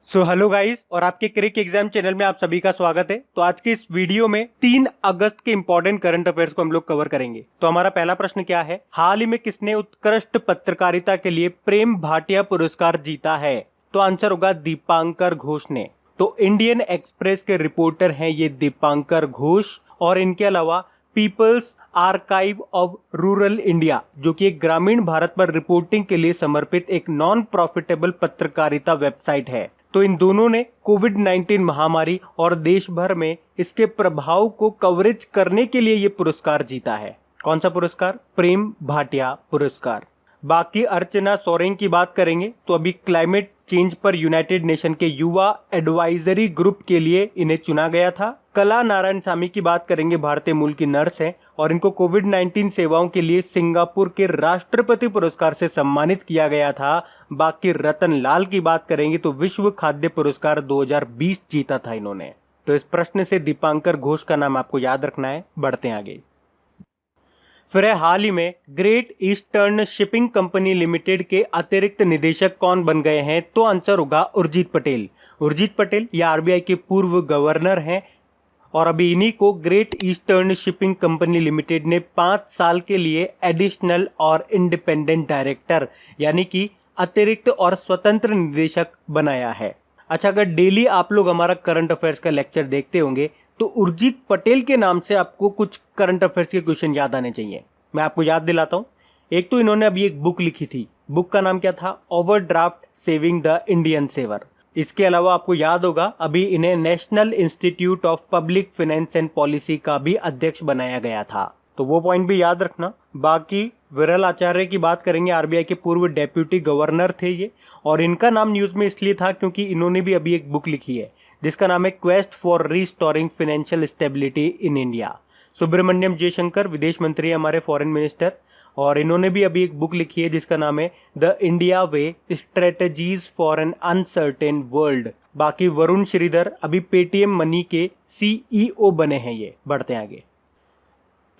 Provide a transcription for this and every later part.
Hello guys और आपके क्रिक exam channel में आप सभी का स्वागत है। तो आज के इस वीडियो में 3 अगस्त के इंपॉर्टेंट करंट अफेयर्स को हम लोग कवर करेंगे। तो हमारा पहला प्रश्न क्या है, हाल ही में किसने उत्कृष्ट पत्रकारिता के लिए प्रेम भाटिया पुरस्कार जीता है? तो आंसर होगा दीपांकर घोष ने। तो इंडियन एक्सप्रेस के रिपोर्टर हैं ये दीपांकर घोष, और इनके अलावा people's archive of rural India, जो कि एक ग्रामीण भारत पर रिपोर्टिंग के लिए समर्पित एक नॉन प्रॉफिटेबल पत्रकारिता वेबसाइट है। तो इन दोनों ने कोविड-19 महामारी और देश भर में इसके प्रभाव को कवरेज करने के लिए ये पुरस्कार जीता है। कौन सा पुरस्कार? प्रेम भाटिया पुरस्कार। बाकी अर्चना सोरेन की बात करेंगे तो अभी क्लाइमेट चेंज पर यूनाइटेड नेशन के युवा एडवाइजरी ग्रुप के लिए इन्हें चुना गया था। कला नारायण स्वामी की बात करेंगे, भारतीय मूल की नर्स हैं और इनको कोविड-19 सेवाओं के लिए सिंगापुर के राष्ट्रपति पुरस्कार से सम्मानित किया गया था। बाकी रतन लाल की बात करेंगे तो विश्व खाद्य पुरस्कार 2020 जीता था इन्होंने। तो इस प्रश्न से दीपांकर घोष का नाम आपको याद रखना है। बढ़ते हैं आगे। फिर हाल ही में great eastern shipping company limited के अतिरिक्त निदेशक कौन बन गए हैं? तो आंसर होगा उर्जित पटेल। उर्जित पटेल ये आरबीआई के पूर्व गवर्नर हैं और अभी इन्हीं को great eastern shipping company limited ने 5 साल के लिए एडिशनल और इंडिपेंडेंट डायरेक्टर यानी कि अतिरिक्त और स्वतंत्र निदेशक बनाया है। अच्छा, अगर डेली आप लोग हमारा करंट अफेयर्स का लेक्चर देखते होंगे तो उर्जित पटेल के नाम से आपको कुछ करंट अफेयर्स के क्वेश्चन याद आने चाहिए। मैं आपको याद दिलाता हूं। एक तो इन्होंने अभी एक बुक लिखी थी, बुक का नाम क्या था? Overdraft saving the Indian saver. इसके अलावा आपको याद होगा अभी इन्हें national institute of public finance and policy का भी अध्यक्ष बनाया गया था, तो वो पॉइंट भी याद रखना। बाकी विरल आचार्य की बात करेंगे, आरबीआई के पूर्व डेप्यूटी गवर्नर थे ये, और इनका नाम न्यूज में इसलिए था क्योंकि इन्होंने भी अभी एक बुक लिखी है जिसका नाम है quest for restoring financial stability in India. Subrahmanyam Jaishankar विदेश मंत्री है हमारे, फॉरेन मिनिस्टर, और इन्होंने भी अभी एक बुक लिखी है जिसका नाम है the India way strategies for an uncertain world. बाकी वरुण श्रीधर अभी पेटीएम मनी के सीईओ बने हैं ये। बढ़ते हैं आगे।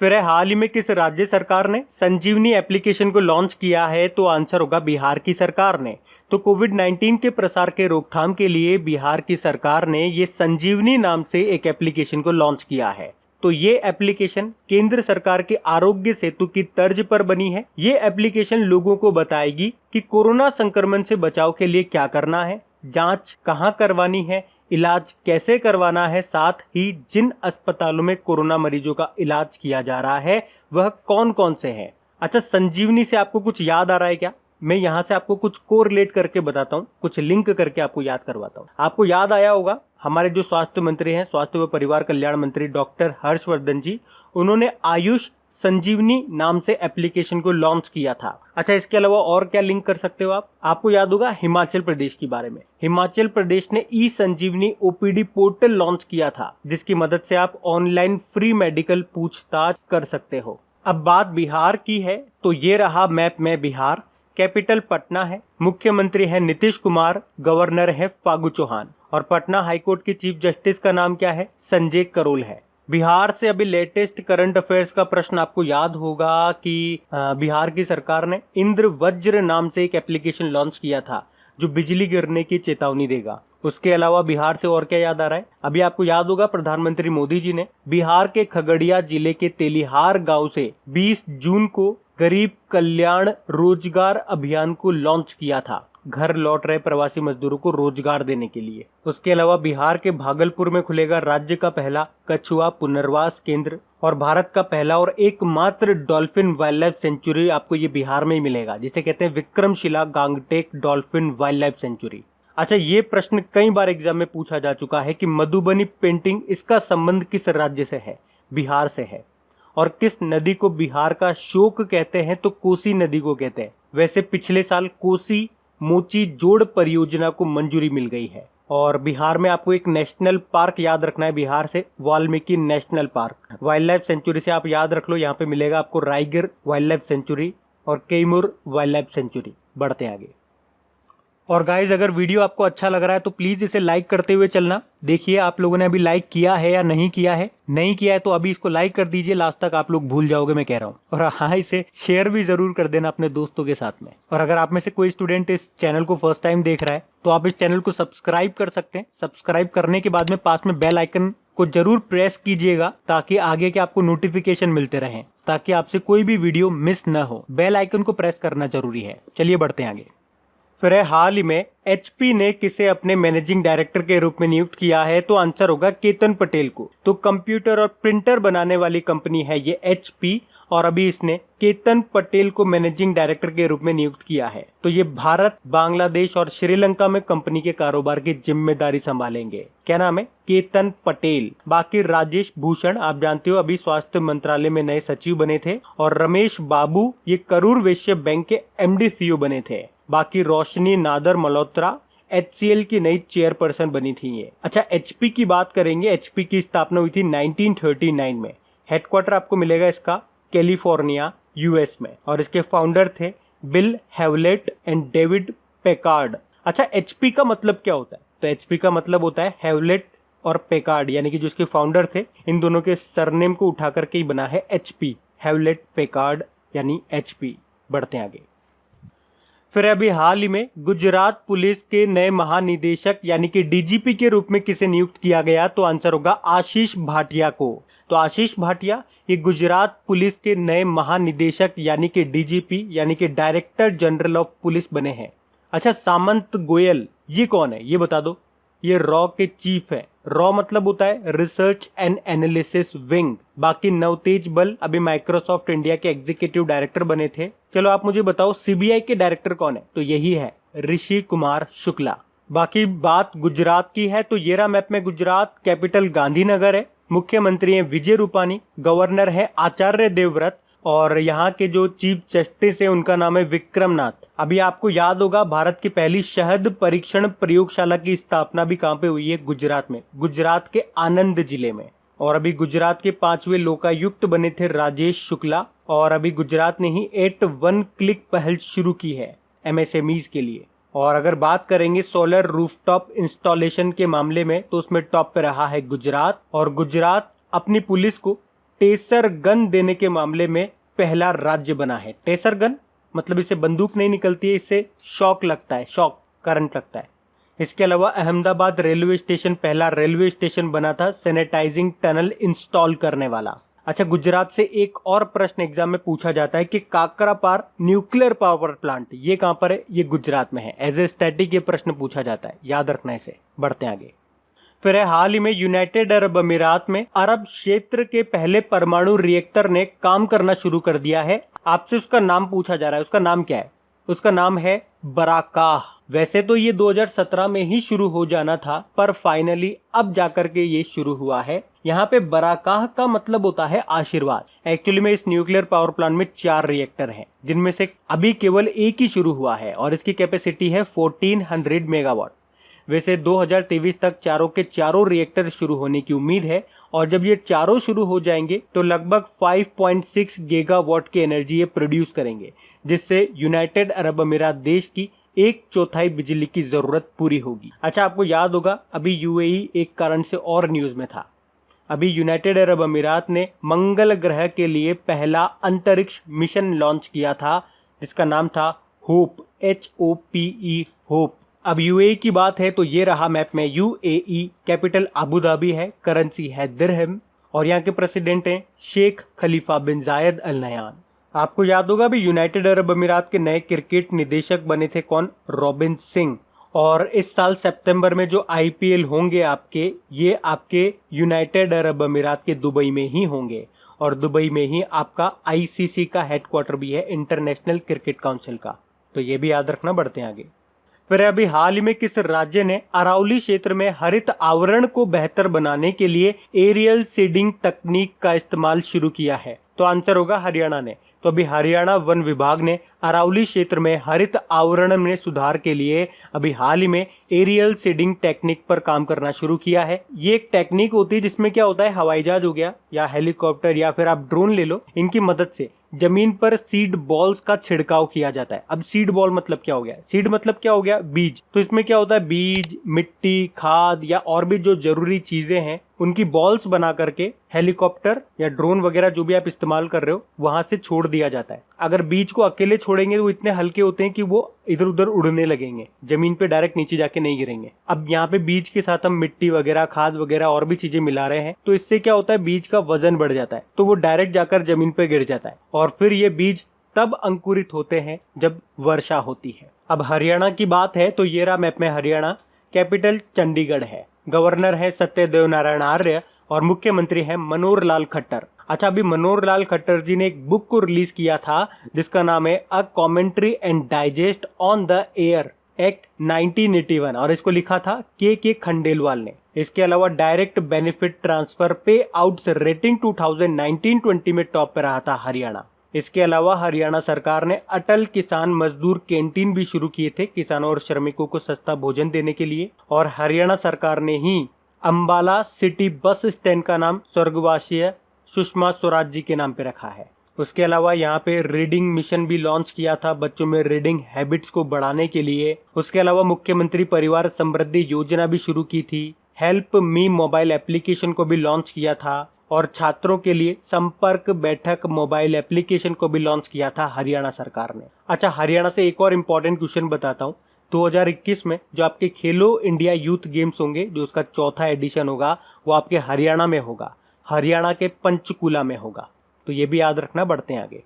फिर हाल ही में किस राज्य सरकार ने संजीवनी एप्लीकेशन को लॉन्च किया है? तो आंसर होगा बिहार की सरकार ने। तो कोविड-19 के प्रसार के रोकथाम के लिए बिहार की सरकार ने ये संजीवनी नाम से एक एप्लीकेशन को लॉन्च किया है। तो ये एप्लीकेशन केंद्र सरकार के आरोग्य सेतु की तर्ज पर बनी है। ये एप्लीकेशन लोगों को बताएगी कि कोरोना संक्रमण से बचाव के लिए क्या करना है, जांच कहां करवानी है, इलाज कैसे करवाना है, साथ ही जिन अस्पतालों में कोरोना मरीजों का इलाज किया जा रहा है वह कौन कौन से हैं। अच्छा, संजीवनी से आपको कुछ याद आ रहा है क्या? मैं यहां से आपको कुछ कोरिलेट करके बताता हूं, कुछ लिंक करके आपको याद करवाता हूं। आपको याद आया होगा हमारे जो स्वास्थ्य मंत्री हैं, स्वास्थ्य व परिवार कल्याण मंत्री डॉक्टर हर्षवर्धन जी, उन्होंने आयुष संजीवनी नाम से एप्लीकेशन को लॉन्च किया था। अच्छा, इसके अलावा और क्या लिंक कर सकते हो आप? आपको याद होगा हिमाचल प्रदेश के बारे में। हिमाचल प्रदेश ने ई संजीवनी ओपीडी पोर्टल लॉन्च किया था जिसकी मदद से आप ऑनलाइन फ्री मेडिकल पूछताछ कर सकते हो। अब बात बिहार की है तो ये रहा मैप में बिहार। कैपिटल पटना है, मुख्यमंत्री है नीतीश कुमार, गवर्नर है फागू चौहान, और पटना हाईकोर्ट के चीफ जस्टिस का नाम क्या है? संजय करोल है। बिहार से अभी लेटेस्ट करंट अफेयर्स का प्रश्न आपको याद होगा कि बिहार की सरकार ने इंद्र वज्र नाम से एक एप्लीकेशन लॉन्च किया था जो बिजली गिरने की चेतावनी देगा। उसके अलावा बिहार से और क्या याद आ रहा है? अभी आपको याद होगा प्रधानमंत्री मोदी जी ने बिहार के खगड़िया जिले के तेलिहार गांव से 20 जून को गरीब कल्याण रोजगार अभियान को लॉन्च किया था, घर लौट रहे प्रवासी मजदूरों को रोजगार देने के लिए। उसके अलावा बिहार के भागलपुर में खुलेगा राज्य का पहला कछुआ पुनर्वास केंद्र, और भारत का पहला और एकमात्र डॉल्फिन वाइल्ड लाइफ सेंचुरी आपको ये बिहार में ही मिलेगा, जिसे कहते हैं Vikramshila Gangetic dolphin wildlife sanctuary. अच्छा, ये प्रश्न कई बार एग्जाम में पूछा जा चुका है कि मधुबनी पेंटिंग, इसका संबंध किस राज्य से है? बिहार से है। और किस नदी को बिहार का शोक कहते हैं? तो कोसी नदी को कहते हैं। वैसे पिछले साल कोसी मोची जोड़ परियोजना को मंजूरी मिल गई है। और बिहार में आपको एक नेशनल पार्क याद रखना है बिहार से, Valmiki national park. Wild life sanctuary से आप याद रख लो, यहाँ पे मिलेगा आपको रायगिर वाइल्ड लाइफ सेंचुरी और कैमूर वाइल्ड लाइफ सेंचुरी। बढ़ते हैं आगे। और गाइज अगर वीडियो आपको अच्छा लग रहा है तो प्लीज इसे लाइक करते हुए चलना। देखिए आप लोगों ने अभी लाइक किया है या नहीं किया है, नहीं किया है तो अभी इसको लाइक कर दीजिए, लास्ट तक आप लोग भूल जाओगे मैं कह रहा हूँ। और हाँ, इसे शेयर भी जरूर कर देना अपने दोस्तों के साथ में। और अगर आप में से कोई स्टूडेंट इस चैनल को फर्स्ट टाइम देख रहा है तो आप इस चैनल को सब्सक्राइब कर सकते हैं। सब्सक्राइब करने के बाद में पास में बेल आइकन को जरूर प्रेस कीजिएगा ताकि आगे के आपको नोटिफिकेशन मिलते रहें, ताकि आपसे कोई भी वीडियो मिस न हो। बेल आइकन को प्रेस करना जरूरी है। चलिए बढ़ते हैं आगे। फिर हाल ही में HP ने किसे अपने मैनेजिंग डायरेक्टर के रूप में नियुक्त किया है? तो आंसर होगा केतन पटेल को। तो कंप्यूटर और प्रिंटर बनाने वाली कंपनी है ये HP, और अभी इसने केतन पटेल को मैनेजिंग डायरेक्टर के रूप में नियुक्त किया है। तो ये भारत, बांग्लादेश और श्रीलंका में कंपनी के कारोबार की जिम्मेदारी संभालेंगे। क्या नाम है? केतन पटेल। बाकी राजेश भूषण आप जानते हो अभी स्वास्थ्य मंत्रालय में नए सचिव बने थे, और रमेश बाबू ये करूर वैश्य बैंक के MD CEO बने थे। बाकी रोशनी नादर मल्होत्रा HCL की नई चेयरपर्सन बनी थी ये। अच्छा, HP की बात करेंगे। HP की स्थापना हुई थी 1939 में। हेडक्वार्टर आपको मिलेगा इसका कैलिफोर्निया US में, और इसके फाउंडर थे bill Hewlett and David Packard. अच्छा, HP का मतलब क्या होता है? तो HP का मतलब होता है हेवलेट और पेकार्ड, यानी कि जो इसके फाउंडर थे इन दोनों के सरनेम को उठा करके ही बना है HP, हेवलेट पेकार्ड यानी HP। बढ़ते हैं आगे। फिर अभी हाल ही में गुजरात पुलिस के नए महानिदेशक यानी कि DGP के रूप में किसे नियुक्त किया गया? तो आंसर होगा आशीष भाटिया को। तो आशीष भाटिया ये गुजरात पुलिस के नए महानिदेशक यानी कि DGP यानी कि डायरेक्टर जनरल ऑफ पुलिस बने हैं। अच्छा, सामंत गोयल ये कौन है ये बता दो। ये रॉ के चीफ है। रॉ मतलब होता है रिसर्च एंड एनालिसिस विंग। बाकी नवतेज बल अभी माइक्रोसॉफ्ट इंडिया के एग्जीक्यूटिव डायरेक्टर बने थे। चलो आप मुझे बताओ CBI के डायरेक्टर कौन है? तो यही है ऋषि कुमार शुक्ला। बाकी बात गुजरात की है तो ये रहा मैप में गुजरात। कैपिटल गांधीनगर है, मुख्यमंत्री है विजय रूपानी, गवर्नर है आचार्य देवव्रत, और यहाँ के जो चीफ जस्टिस है उनका नाम है विक्रम नाथ। अभी आपको याद होगा भारत की पहली शहद परीक्षण प्रयोगशाला की स्थापना भी कहाँ पे हुई है? गुजरात में, गुजरात के आनंद जिले में। और अभी गुजरात के 5वें लोकायुक्त बने थे राजेश शुक्ला, और अभी गुजरात ने ही 8 वन क्लिक पहल शुरू की है MSMEs के लिए। और अगर बात करेंगे सोलर रूफटॉप इंस्टॉलेशन के मामले में तो उसमें टॉप पे रहा है गुजरात, और गुजरात अपनी पुलिस को टेसर गन देने के मामले में पहला राज्य बना है। टेसर गन मतलब इससे बंदूक नहीं निकलती है, इससे शॉक लगता है, शॉक करंट लगता है। इसके अलावा अहमदाबाद रेलवे स्टेशन पहला रेलवे स्टेशन बना था सैनिटाइजिंग टनल इंस्टॉल करने वाला। अच्छा, गुजरात से एक और प्रश्न एग्जाम में पूछा जाता है कि काकरापार न्यूक्लियर पावर प्लांट ये कहां पर है? ये गुजरात में है। एज ए स्टैटिक ये प्रश्न पूछा जाता है, याद रखना इसे। बढ़ते हैं आगे। फिर हाल ही में यूनाइटेड अरब अमीरात में अरब क्षेत्र के पहले परमाणु रिएक्टर ने काम करना शुरू कर दिया है। आपसे उसका नाम पूछा जा रहा है, उसका नाम क्या है? उसका नाम है बराकाह। वैसे तो ये 2017 में ही शुरू हो जाना था, पर फाइनली अब जाकर के ये शुरू हुआ है। यहाँ पे बराकाह का मतलब होता है आशीर्वाद। एक्चुअली में इस न्यूक्लियर पावर प्लांट में 4 रिएक्टर हैं, जिनमें से अभी केवल एक ही शुरू हुआ है, और इसकी कैपेसिटी है 1400 मेगावाट। वैसे 2023 तक चारों के चारों रिएक्टर शुरू होने की उम्मीद है, और जब ये चारों शुरू हो जाएंगे तो लगभग 5.6 गीगावाट की एनर्जी ये प्रोड्यूस करेंगे, जिससे यूनाइटेड अरब अमीरात देश की 1/4 बिजली की जरूरत पूरी होगी। अच्छा, आपको याद होगा अभी UAE एक कारण से और न्यूज में था। अभी यूनाइटेड अरब अमीरात ने मंगल ग्रह के लिए पहला अंतरिक्ष मिशन लॉन्च किया था, जिसका नाम था होप, HOPE, होप। अब UAE की बात है तो ये रहा मैप में UAE। कैपिटल अबू धाबी है, करेंसी है दिरहम, और यहाँ के प्रेसिडेंट हैं शेख खलीफा बिन जायद अल नहयान। आपको याद होगा अभी यूनाइटेड अरब अमीरात के नए क्रिकेट निदेशक बने थे कौन? रॉबिन सिंह। और इस साल सितंबर में जो IPL होंगे आपके, ये आपके यूनाइटेड अरब अमीरात के दुबई में ही होंगे, और दुबई में ही आपका ICC का हेडक्वार्टर भी है, इंटरनेशनल क्रिकेट काउंसिल का। तो ये भी याद रखना। बढ़ते हैं आगे। फिर अभी हाल ही में किस राज्य ने अरावली क्षेत्र में हरित आवरण को बेहतर बनाने के लिए एरियल सीडिंग तकनीक का इस्तेमाल शुरू किया है? तो आंसर होगा हरियाणा ने। तो अभी हरियाणा वन विभाग ने अरावली क्षेत्र में हरित आवरण में सुधार के लिए अभी हाल ही में एरियल सीडिंग टेक्निक पर काम करना शुरू किया है। ये एक टेक्निक होती है जिसमें क्या होता है, हवाई जहाज हो गया या हेलीकॉप्टर या फिर आप ड्रोन ले लो, इनकी मदद से जमीन पर सीड बॉल्स का छिड़काव किया जाता है। अब सीड बॉल मतलब क्या हो गया, सीड मतलब क्या हो गया, बीज। तो इसमें क्या होता है, बीज, मिट्टी, खाद या और भी जो जरूरी चीजें हैं उनकी बॉल्स बना करके हेलीकॉप्टर या ड्रोन वगैरह जो भी आप इस्तेमाल कर रहे हो वहां से छोड़ दिया जाता है। अगर बीज को अकेले छोड़ेंगे तो वो इतने हल्के होते हैं कि वो इधर उधर उड़ने लगेंगे, जमीन पे डायरेक्ट नीचे जाके नहीं गिरेंगे। अब यहाँ पे बीज के साथ हम मिट्टी वगैरह, खाद वगैरह और भी चीजें मिला रहे हैं, तो इससे क्या होता है, बीज का वजन बढ़ जाता है, तो वो डायरेक्ट जाकर जमीन पे गिर जाता है और फिर ये बीज तब अंकुरित होते हैं जब वर्षा होती है। अब हरियाणा की बात है तो ये रहा मैप में हरियाणा। कैपिटल चंडीगढ़ है, गवर्नर है सत्यदेव नारायण आर्य और मुख्यमंत्री है मनोहर लाल खट्टर। अच्छा, अभी मनोहर लाल खट्टर जी ने एक बुक को रिलीज किया था जिसका नाम है अ commentary and digest on the air act 1981 और इसको लिखा था के खंडेलवाल ने। इसके अलावा डायरेक्ट बेनिफिट ट्रांसफर पे आउट्स रेटिंग 2019-20 में टॉप पे रहा था हरियाणा। इसके अलावा हरियाणा सरकार ने अटल किसान मजदूर कैंटीन भी शुरू किए थे किसानों और श्रमिकों को सस्ता भोजन देने के लिए। और हरियाणा सरकार ने ही अंबाला सिटी बस स्टैंड का नाम स्वर्गवासी सुषमा स्वराज जी के नाम पे रखा है। उसके अलावा यहाँ पे रीडिंग मिशन भी लॉन्च किया था बच्चों में रीडिंग हैबिट्स को बढ़ाने के लिए। उसके अलावा मुख्यमंत्री परिवार समृद्धि योजना भी शुरू की थी। हेल्प मी मोबाइल एप्लीकेशन को भी लॉन्च किया था और छात्रों के लिए संपर्क बैठक मोबाइल एप्लीकेशन को भी लॉन्च किया था हरियाणा सरकार ने। अच्छा, हरियाणा से एक और इम्पोर्टेंट क्वेश्चन बताता हूँ। 2021 में जो आपके खेलो इंडिया यूथ गेम्स होंगे, जो उसका चौथा एडिशन होगा, वो आपके हरियाणा में होगा, हरियाणा के पंचकुला में होगा, तो ये भी याद रखना। बढ़ते हैं आगे।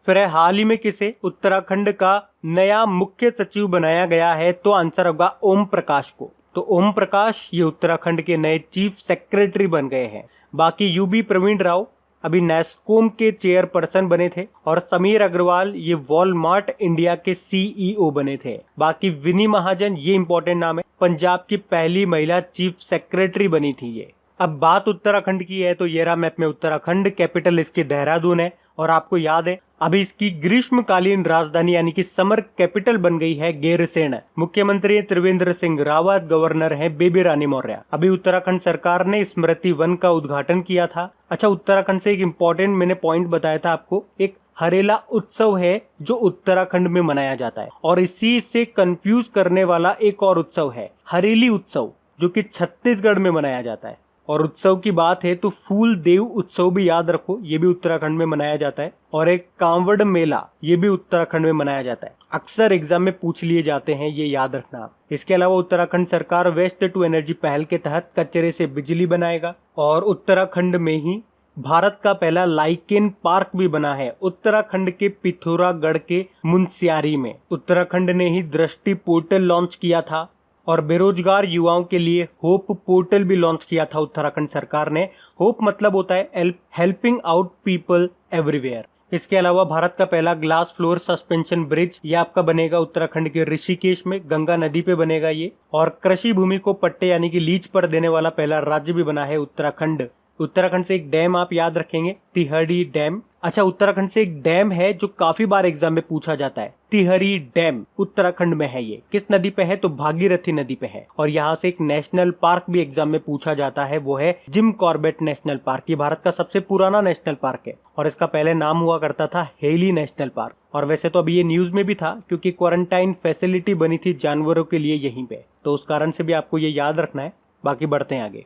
फिर है हाल ही में किसे उत्तराखंड का नया मुख्य सचिव बनाया गया है, तो आंसर होगा ओम प्रकाश को। तो ओम प्रकाश ये उत्तराखंड के नए चीफ सेक्रेटरी बन गए हैं। बाकी यूबी प्रवीण राव अभी नेस्कोम के चेयरपर्सन बने थे और समीर अग्रवाल ये वॉलमार्ट इंडिया के सीईओ बने थे। बाकी विनी महाजन, ये इंपॉर्टेंट नाम है, पंजाब की पहली महिला चीफ सेक्रेटरी बनी थी ये। अब बात उत्तराखंड की है तो ये रहा मैप में उत्तराखंड। कैपिटल इसकी देहरादून है और आपको याद है अभी इसकी ग्रीष्मकालीन राजधानी यानी कि समर कैपिटल बन गई है गैरसैंण। मुख्यमंत्री त्रिवेंद्र सिंह रावत, गवर्नर है बेबी रानी मौर्य। अभी उत्तराखंड सरकार ने स्मृति वन का उद्घाटन किया था। अच्छा, उत्तराखंड से एक इम्पोर्टेंट मैंने पॉइंट बताया था आपको, एक हरेला उत्सव है जो उत्तराखंड में मनाया जाता है और इसी से कंफ्यूज करने वाला एक और उत्सव है हरेली उत्सव, जो कि छत्तीसगढ़ में मनाया जाता है। और उत्सव की बात है तो फूल देव उत्सव भी याद रखो, ये भी उत्तराखंड में मनाया जाता है। और एक कांवड़ मेला, ये भी उत्तराखंड में मनाया जाता है। अक्सर एग्जाम में पूछ लिए जाते हैं, ये याद रखना आप। इसके अलावा उत्तराखंड सरकार वेस्ट टू एनर्जी पहल के तहत कचरे से बिजली बनाएगा और उत्तराखंड में ही भारत का पहला लाइकेन पार्क भी बना है उत्तराखंड के पिथौरागढ़ के मुनस्यारी में। उत्तराखंड ने ही दृष्टि पोर्टल लॉन्च किया था और बेरोजगार युवाओं के लिए होप पोर्टल भी लॉन्च किया था उत्तराखंड सरकार ने। होप मतलब होता है हेल्पिंग आउट पीपल एवरीवेयर। इसके अलावा भारत का पहला ग्लास फ्लोर सस्पेंशन ब्रिज ये आपका बनेगा उत्तराखंड के ऋषिकेश में, गंगा नदी पे बनेगा ये। और कृषि भूमि को पट्टे यानी कि लीज पर देने वाला पहला राज्य भी बना है उत्तराखंड। उत्तराखंड से एक डैम आप याद रखेंगे, तिहरी डैम। अच्छा, उत्तराखंड से एक डैम है जो काफी बार एग्जाम में पूछा जाता है, तिहरी डैम उत्तराखंड में है। ये किस नदी पे है, तो भागीरथी नदी पे है। और यहाँ से एक नेशनल पार्क भी एग्जाम में पूछा जाता है, वो है जिम कॉर्बेट नेशनल पार्क। ये भारत का सबसे पुराना नेशनल पार्क है और इसका पहले नाम हुआ करता था हेली नेशनल पार्क। और वैसे तो अभी ये न्यूज में भी था क्योंकि क्वारंटाइन फैसिलिटी बनी थी जानवरों के लिए यहीं पे, तो उस कारण से भी आपको ये याद रखना है। बाकी बढ़ते हैं आगे।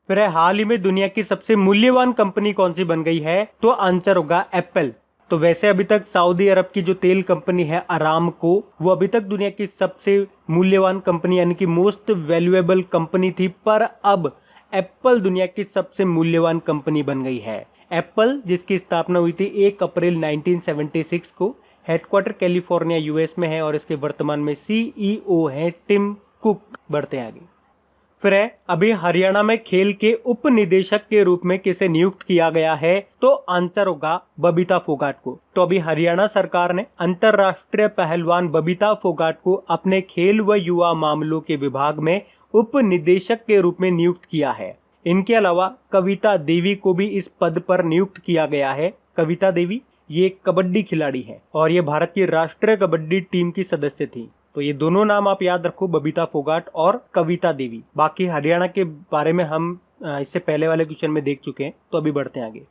फिर हाल ही में दुनिया की सबसे मूल्यवान कंपनी कौन सी बन गई है, तो आंसर होगा एप्पल। तो वैसे अभी तक सऊदी अरब की जो तेल कंपनी है अरामको, वो अभी तक दुनिया की सबसे मूल्यवान कंपनी यानी कि मोस्ट वैल्यूएबल कंपनी थी, पर अब एप्पल दुनिया की सबसे मूल्यवान कंपनी बन गई है। एप्पल जिसकी स्थापना हुई थी 1 अप्रैल 1976 को, हेडक्वार्टर कैलिफोर्निया यूएस में है और इसके वर्तमान में सीईओ है टिम कुक। बढ़ते हैं आगे। फिर है अभी हरियाणा में खेल के उप निदेशक के रूप में किसे नियुक्त किया गया है, तो आंसर होगा बबीता फोगाट को। तो अभी हरियाणा सरकार ने अंतरराष्ट्रीय पहलवान बबीता फोगाट को अपने खेल व युवा मामलों के विभाग में उप निदेशक के रूप में नियुक्त किया है। इनके अलावा कविता देवी को भी इस पद पर नियुक्त किया गया है। कविता देवी ये एक कबड्डी खिलाड़ी है और ये भारत की राष्ट्रीय कबड्डी टीम की सदस्य थी। तो ये दोनों नाम आप याद रखो, बबीता फोगाट और कविता देवी। बाकी हरियाणा के बारे में हम इससे पहले वाले क्वेश्चन में देख चुके हैं, तो अभी बढ़ते हैं आगे।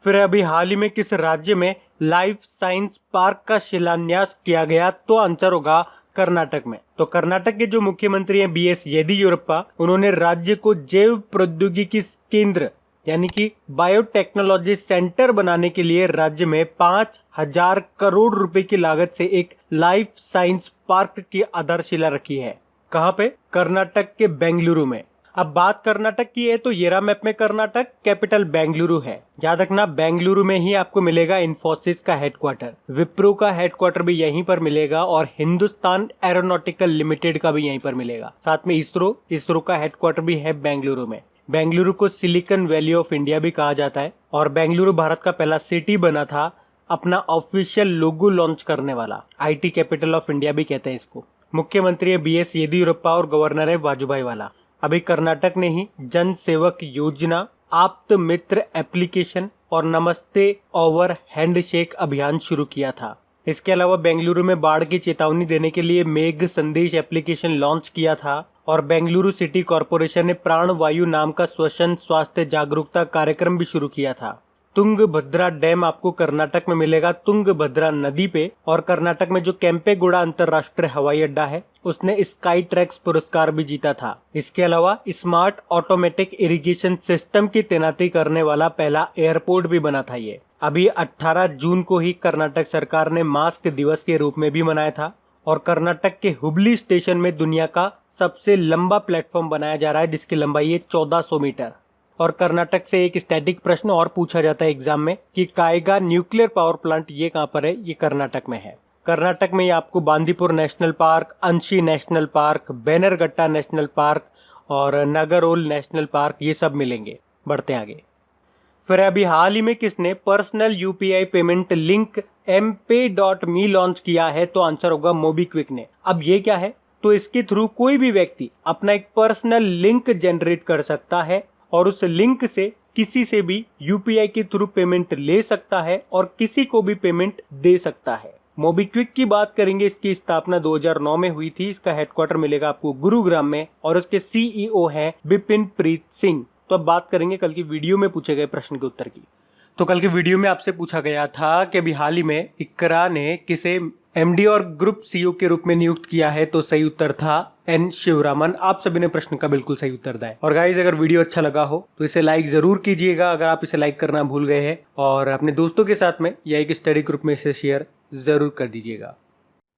फिर अभी हाल ही में किस राज्य में लाइफ साइंस पार्क का शिलान्यास किया गया? तो आंसर होगा कर्नाटक में। तो कर्नाटक के जो मुख्यमंत्री हैं BS येदियुरप्पा, उन्होंने राज्य को जैव प्रौद्योगिकी केंद्र यानी कि बायोटेक्नोलॉजी सेंटर बनाने के लिए राज्य में 5,000 करोड़ रुपए की लागत से एक लाइफ साइंस पार्क की आधारशिला रखी है। कहाँ पे? कर्नाटक के बेंगलुरु में। अब बात कर्नाटक की है तो ये रहा मैप में कर्नाटक, कैपिटल बेंगलुरु है। याद रखना बेंगलुरु में ही आपको मिलेगा इन्फोसिस का हेडक्वार्टर, विप्रो का हेडक्वार्टर भी यहीं पर मिलेगा और हिंदुस्तान एरोनॉटिकल लिमिटेड का भी यहीं पर मिलेगा। साथ में इसरो का हेडक्वार्टर भी है बेंगलुरु में। बेंगलुरु को सिलिकॉन वैली ऑफ इंडिया भी कहा जाता है और बेंगलुरु भारत का पहला सिटी बना था अपना ऑफिशियल लोगो लॉन्च करने वाला। IT कैपिटल ऑफ इंडिया भी कहते हैं इसको। मुख्यमंत्री है BS येदियुरप्पा और गवर्नर है वाजुभाई वाला। अभी कर्नाटक ने ही जन सेवक योजना, आप्त मित्र एप्लीकेशन और नमस्ते ओवर हैंडशेक अभियान शुरू किया था। इसके अलावा बेंगलुरु में बाढ़ की चेतावनी देने के लिए मेघ संदेश एप्लीकेशन लॉन्च किया था और बेंगलुरु सिटी कॉरपोरेशन ने प्राण वायु नाम का श्वसन स्वास्थ्य जागरूकता कार्यक्रम भी शुरू किया था। तुंगभद्रा डैम आपको कर्नाटक में मिलेगा, तुंगभद्रा नदी पे। और कर्नाटक में जो केम्पेगौड़ा अंतरराष्ट्रीय हवाई अड्डा है उसने स्काई ट्रैक्स पुरस्कार भी जीता था। इसके अलावा स्मार्ट ऑटोमेटिक इरिगेशन सिस्टम की तैनाती करने वाला पहला एयरपोर्ट भी बना था ये। अभी 18 जून को ही कर्नाटक सरकार ने मास्क दिवस के रूप में भी मनाया था और कर्नाटक के हुबली स्टेशन में दुनिया का सबसे लंबा प्लेटफॉर्म बनाया जा रहा है जिसकी लंबाई है 1400 मीटर। और कर्नाटक से एक स्टैटिक प्रश्न और पूछा जाता है एग्जाम में कि कायगा न्यूक्लियर पावर प्लांट ये कहाँ पर है? ये कर्नाटक में है। कर्नाटक में आपको बांदीपुर नेशनल पार्क, अंशी नेशनल पार्क, बेनरघट्टा नेशनल पार्क और नागरहोल नेशनल पार्क ये सब मिलेंगे। बढ़ते आगे। फिर अभी हाल ही में किसने personal UPI payment link MPay.me launch किया है? तो आंसर होगा मोबीक्विक ने। अब ये क्या है? तो इसके थ्रू कोई भी व्यक्ति अपना एक पर्सनल लिंक जनरेट कर सकता है और उस लिंक से किसी से भी UPI के थ्रू पेमेंट ले सकता है और किसी को भी पेमेंट दे सकता है। मोबीक्विक की बात करेंगे, इसकी स्थापना 2009 में हुई थी। इसका हेडक्वार्टर मिलेगा आपको गुरुग्राम में और उसके CEO हैं बिपिन प्रीत सिंह। तो अब बात करेंगे कल की वीडियो में पूछे गए प्रश्न के उत्तर की। तो कल की वीडियो में आपसे पूछा गया था कि अभी हाल ही में इकरा ने किसे MD और ग्रुप CEO के रूप में नियुक्त किया है? तो सही उत्तर था N शिवरामन। आप सभी ने प्रश्न का बिल्कुल सही उत्तर दिया है। और गाइज अगर वीडियो अच्छा लगा हो तो इसे लाइक जरूर कीजिएगा अगर आप इसे लाइक करना भूल गए हैं, और अपने दोस्तों के साथ में या एक स्टडी ग्रुप में इसे शेयर जरूर कर दीजिएगा।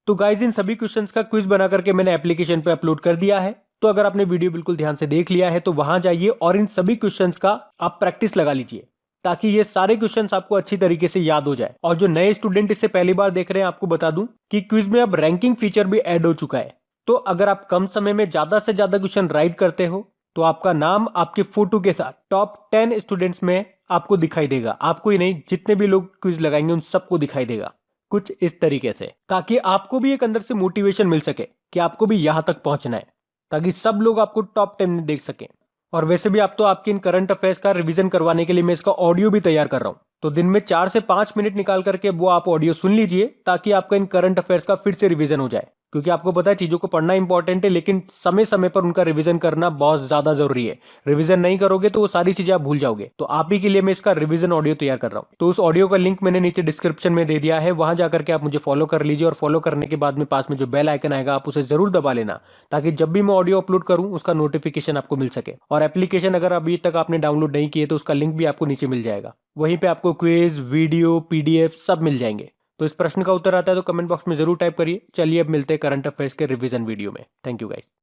तो गाइज इन सभी क्वेश्चंस का क्विज बना करके मैंने एप्लीकेशन पे अपलोड कर दिया है। तो अगर आपने वीडियो बिल्कुल ध्यान से देख लिया है तो वहां जाइए और इन सभी क्वेश्चंस का आप प्रैक्टिस लगा लीजिए ताकि ये सारे क्वेश्चंस आपको अच्छी तरीके से याद हो जाए। और जो नए स्टूडेंट इसे पहली बार देख रहे हैं आपको बता दूं कि क्विज में अब रैंकिंग फीचर भी ऐड हो चुका है। तो अगर आप कम समय में ज्यादा से ज्यादा क्वेश्चन राइट करते हो तो आपका नाम आपके फोटो के साथ टॉप 10 स्टूडेंट्स में आपको दिखाई देगा। आपको ही नहीं, जितने भी लोग क्विज लगाएंगे उन सबको दिखाई देगा कुछ इस तरीके से, ताकि आपको भी एक अंदर से मोटिवेशन मिल सके कि आपको भी यहां तक पहुंचना है, ताकि सब लोग आपको टॉप 10 में देख सकें। और वैसे भी आप तो आपके इन करंट अफेयर्स का रिवीजन करवाने के लिए मैं इसका ऑडियो भी तैयार कर रहा हूं। तो दिन में 4 से 5 मिनट निकाल करके वो आप ऑडियो सुन लीजिए ताकि आपका इन करंट अफेयर्स का फिर से रिवीजन हो जाए। क्योंकि आपको पता है चीजों को पढ़ना इंपॉर्टेंट है, लेकिन समय समय पर उनका रिवीजन करना बहुत ज्यादा जरूरी है। रिवीजन नहीं करोगे तो वो सारी चीजें आप भूल जाओगे। तो आप ही के लिए मैं इसका रिवीजन ऑडियो तैयार कर रहा हूँ। तो उस ऑडियो का लिंक मैंने नीचे डिस्क्रिप्शन में दे दिया है, वहां जाकर के आप मुझे फॉलो कर लीजिए। और फॉलो करने के बाद में पास में जो बेल आइकन आएगा आप उसे जरूर दबा लेना, ताकि जब भी मैं ऑडियो अपलोड करूं उसका नोटिफिकेशन आपको मिल सके। और एप्लीकेशन अगर अभी तक आपने डाउनलोड नहीं किए तो उसका लिंक भी आपको नीचे मिल जाएगा। वहीं पे आपको क्विज, वीडियो, PDF सब मिल जाएंगे। तो इस प्रश्न का उत्तर आता है तो कमेंट बॉक्स में जरूर टाइप करिए। चलिए अब मिलते हैं करंट अफेयर्स के रिवीजन वीडियो में। Thank you guys.